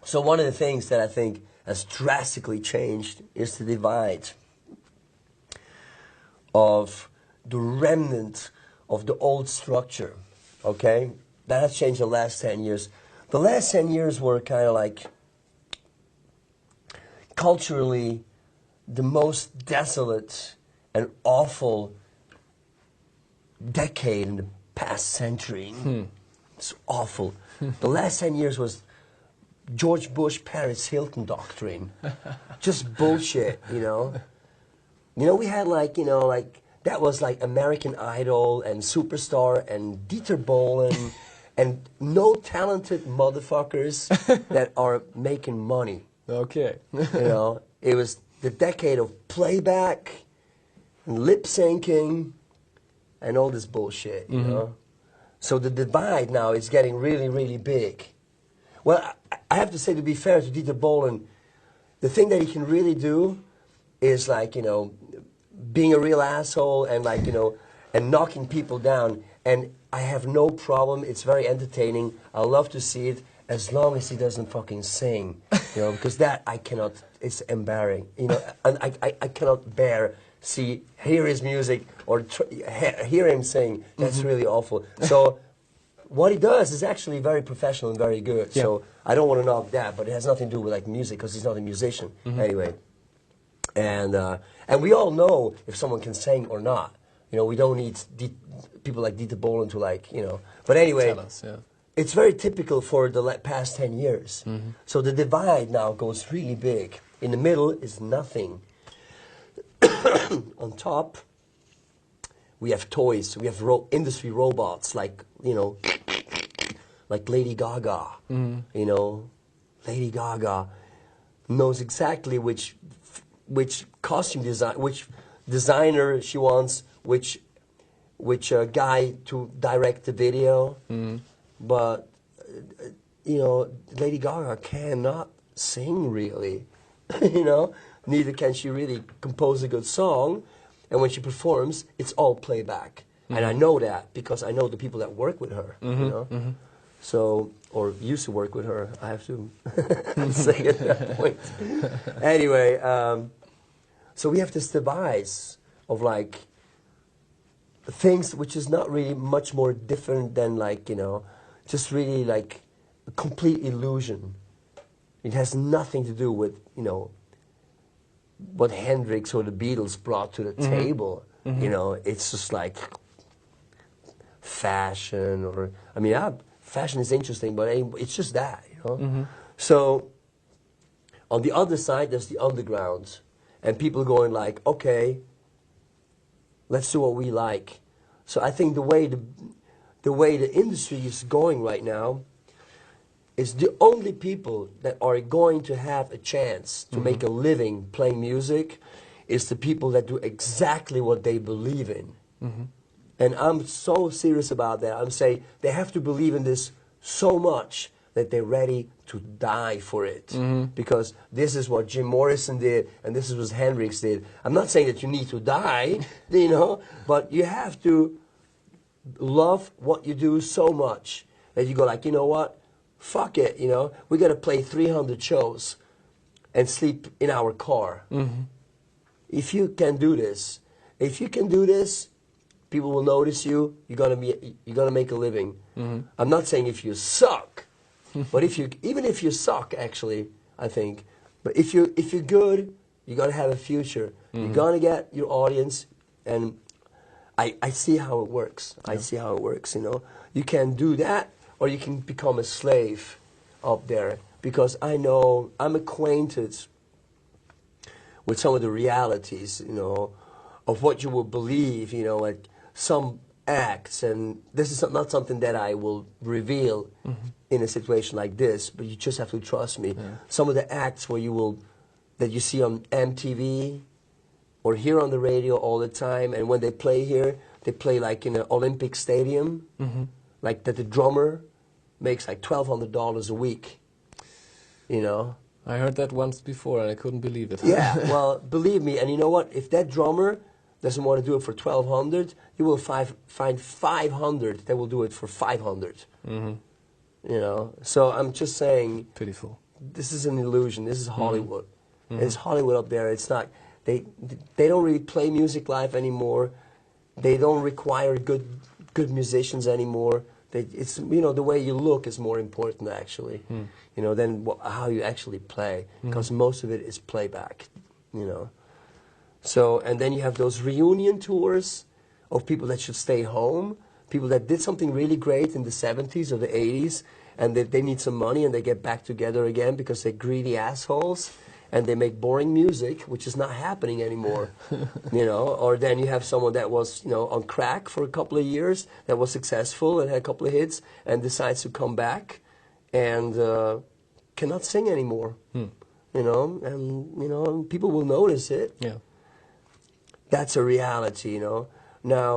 So one of the things that I think has drastically changed is the divide of the remnant of the old structure, okay? That has changed in the last 10 years. The last 10 years were kind of like culturally the most desolate and awful decade in the past century. It's awful. The last 10 years was George Bush, Paris Hilton doctrine. Just bullshit, you know? You know, we had like, you know, like, that was like American Idol and Superstar and Dieter Bohlen and no talented motherfuckers that are making money. Okay. You know, it was the decade of playback and lip syncing and all this bullshit, you know? So the divide now is getting really, really big. Well, I have to say, to be fair to Dieter Bohlen, the thing that he can really do is like, you know, being a real asshole and like, you know, and knocking people down. And I have no problem. It's very entertaining. I love to see it as long as he doesn't fucking sing, you know, because that I cannot, it's embarrassing, you know, and I cannot bear hear his music or hear him sing. That's really awful. So what he does is actually very professional and very good. Yeah. So I don't want to knock that, but it has nothing to do with like music because he's not a musician anyway. And we all know if someone can sing or not. You know, we don't need people like Dieter Bohlen to like, you know. But anyway, Tell us, yeah. It's very typical for the past 10 years. So the divide now goes really big. In the middle is nothing. On top, we have toys. We have industry robots like, you know, like Lady Gaga. You know, Lady Gaga knows exactly which costume design, which designer she wants, which guy to direct the video. But you know, Lady Gaga cannot sing really. You know, neither can she really compose a good song. And when she performs, it's all playback. And I know that because I know the people that work with her. You know, so or used to work with her. I have to say at that point. Anyway, so we have this device of like things which is not really much more different than like, you know, just really like a complete illusion. It has nothing to do with, you know, what Hendrix or the Beatles brought to the table. You know, it's just like fashion or, I mean, fashion is interesting, but it's just that, you know. So on the other side, there's the underground. And people going like, okay, let's do what we like. So I think the way the industry is going right now is the only people that are going to have a chance to make a living playing music is the people that do exactly what they believe in. And I'm so serious about that. I'm saying they have to believe in this so much that they're ready to die for it. Because this is what Jim Morrison did, and this is what Hendrix did. I'm not saying that you need to die, you know, but you have to love what you do so much that you go like, you know what, fuck it, you know, we got to play 300 shows and sleep in our car. If you can do this, people will notice you. You're gonna make a living. I'm not saying if you suck. But even if you suck, actually, I think, but if you're good, you're gonna have a future. You're gonna get your audience, and I see how it works. I see how it works. You know, you can do that, or you can become a slave up there. Because I know I'm acquainted with some of the realities, you know, of what you will believe. You know, like some acts, and this is not something that I will reveal in a situation like this, but you just have to trust me. Some of the acts that you see on MTV or hear on the radio all the time, and when they play here, they play like in an Olympic stadium, like that the drummer makes like $1,200 a week, you know. I heard that once before and I couldn't believe it. Yeah, well, believe me, and you know what, if that drummer doesn't want to do it for 1,200, you will find 500 that will do it for 500. You know, so I'm just saying, pitiful. this is an illusion. This is Hollywood. It's Hollywood up there. It's not. They don't really play music live anymore. They don't require good musicians anymore. It's the way you look is more important actually, than how you actually play, because most of it is playback, So and then you have those reunion tours of people that should stay home, people that did something really great in the 70s or the 80s, and they need some money and they get back together again because they're greedy assholes. And they make boring music, which is not happening anymore, Or then you have someone that was, on crack for a couple of years, that was successful and had a couple of hits, and decides to come back, and cannot sing anymore, and people will notice it. Yeah. That's a reality, Now,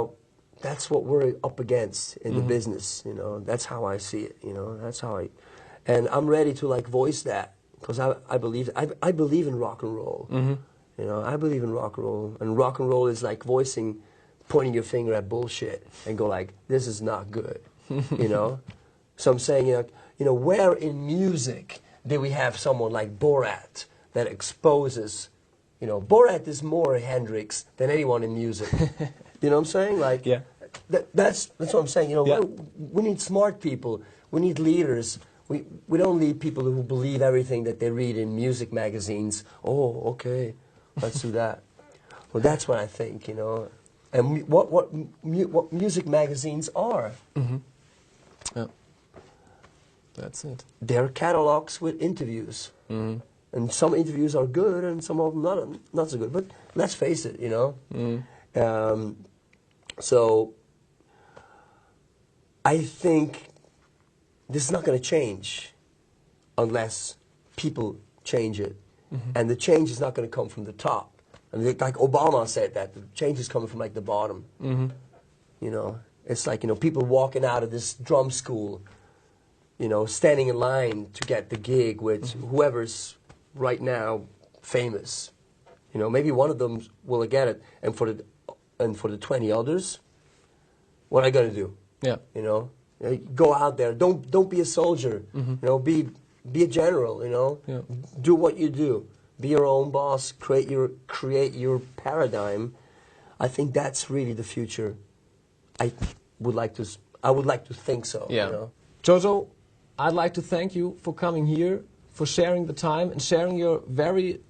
that's what we're up against in the business, That's how I see it, That's how and I'm ready to voice that. Because I believe in rock and roll, I believe in rock and roll is like pointing your finger at bullshit and go like, this is not good, So I'm saying, where in music did we have someone like Borat that exposes, Borat is more Hendrix than anyone in music, you know what I'm saying? Like, yeah. That's what I'm saying, Yeah. we need smart people, we need leaders. We don't need people who believe everything that they read in music magazines. Oh, okay, let's do that. Well, that's what I think, And what music magazines are. Yeah. That's it. They're catalogs with interviews. And some interviews are good and some of them not so good. But let's face it, So I think this is not going to change unless people change it. And the change is not going to come from the top. And like Obama said that, the change is coming from the bottom. It's like, people walking out of this drum school, standing in line to get the gig with whoever's right now famous. Maybe one of them will get it. And for the 20 others, what are I going to do? Yeah. Go out there. Don't be a soldier. Be a general. Yeah. Do what you do. Be your own boss. Create your paradigm. I think that's really the future. I would like to think so. Yeah. Jojo, I'd like to thank you for coming here, for sharing the time and sharing your very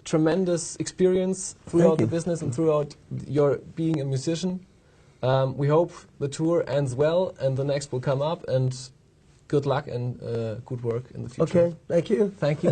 tremendous experience throughout the business and throughout your being a musician. We hope the tour ends well and the next will come up, and good luck and good work in the future. Okay, thank you. Thank you.